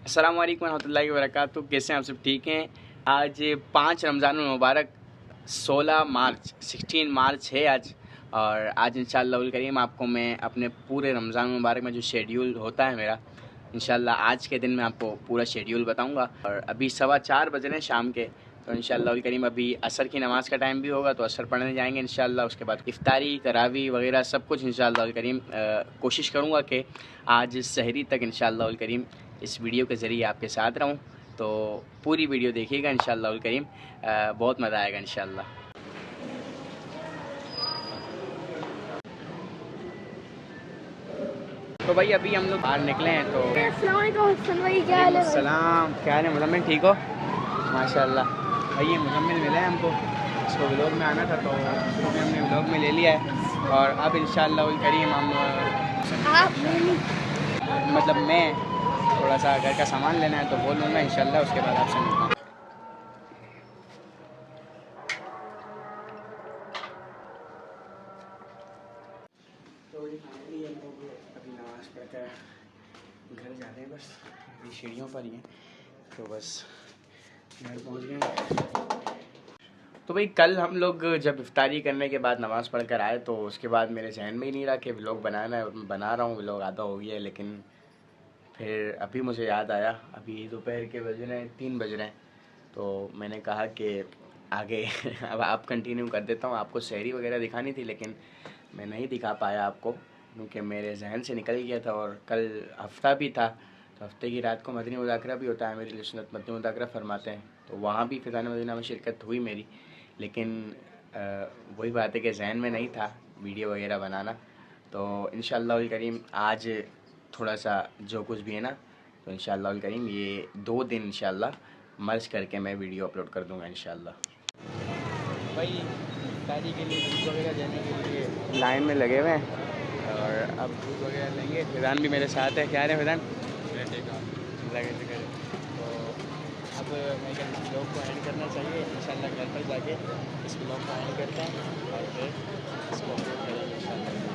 अस्सलाम वालेकुम रहमतुल्लाहि व बरकातुहू। कैसे हैं आप सब? ठीक हैं। आज 5 रमज़ान मुबारक 16 मार्च है आज। और आज इंशाअल्लाह करीम आपको मैं अपने पूरे रमज़ान मुबारक में जो शेड्यूल होता है मेरा, इंशाअल्लाह आज के दिन मैं आपको पूरा शेड्यूल बताऊंगा। और अभी 4:15 बज रहे हैं शाम के, तो इंशाअल्लाह करीम अभी असर की नमाज़ का टाइम भी होगा तो असर पढ़ने जाएंगे इंशाअल्लाह। उसके बाद इफ्तारी, तरावी वगैरह सब कुछ इंशाअल्लाह करीम कोशिश करूँगा कि आज सहरी तक इंशाअल्लाह करीम इस वीडियो के ज़रिए आपके साथ रहूं। तो पूरी वीडियो देखिएगा इंशाअल्लाह करीम, बहुत मज़ा आएगा इंशाअल्लाह। तो भाई अभी हम लोग बाहर निकले हैं तो सलाम, क्या हाल है मुज़म्मिल? ठीक हो? माशाअल्लाह। भाई ये मुज़म्मिल मिला है हमको, इसको व्लॉग में आना था तो इसको भी हमने व्लॉग में ले लिया है। और अब इंशाअल्लाह करीम हम मतलब मैं थोड़ा सा घर का सामान लेना है तो बोल लूँगा इंशाअल्लाह, उसके बाद आपसे मिलता हूँ। तो अभी नमाज़ पढ़कर घर जा रहे हैं, बस अभी सीढ़ियों पर ही हैं तो बस घर पहुँच गए। तो भाई कल हम लोग जब इफ्तारी करने के बाद नमाज़ पढ़ कर आए तो उसके बाद मेरे जहन में ही नहीं रहा कि व्लॉग बनाना है, और मैं बना रहा हूँ। व्लॉग आधा हो गया है, लेकिन फिर अभी मुझे याद आया, अभी दोपहर के बज रहे हैं 3 बज रहे हैं, तो मैंने कहा कि आगे अब आप कंटिन्यू कर देता हूँ। आपको सहरी वगैरह दिखानी थी लेकिन मैं नहीं दिखा पाया आपको, क्योंकि मेरे जहन से निकल गया था। और कल हफ्ता भी था तो हफ्ते की रात को मदनी मुज़ाकरा भी होता है, मेरी लिए सुन्नत मदनी मुज़ाकरा फरमाते हैं, तो वहाँ भी फ़िज़ान मदीना में शिरकत हुई मेरी। लेकिन वही बात है कि जहन में नहीं था वीडियो वगैरह बनाना। तो इंशाअल्लाह करीम आज थोड़ा सा जो कुछ भी है ना, तो इंशाअल्लाह करीम ये 2 दिन इंशाअल्लाह मर्ज करके मैं वीडियो अपलोड कर दूँगा इंशाअल्लाह। भाई इफ्तारी के लिए दूध वगैरह देने के लिए लाइन में लगे हुए हैं और अब दूध वगैरह लेंगे। फैज़ान भी मेरे साथ है। क्या है फैज़ान? तो अब मैं क्या ब्लॉग को एंड करना चाहिए इंशाअल्लाह। घर पर जाके इस ब्लॉग को एंड करते हैं और फिर इसको अपलोड करेंगे इंशाअल्लाह।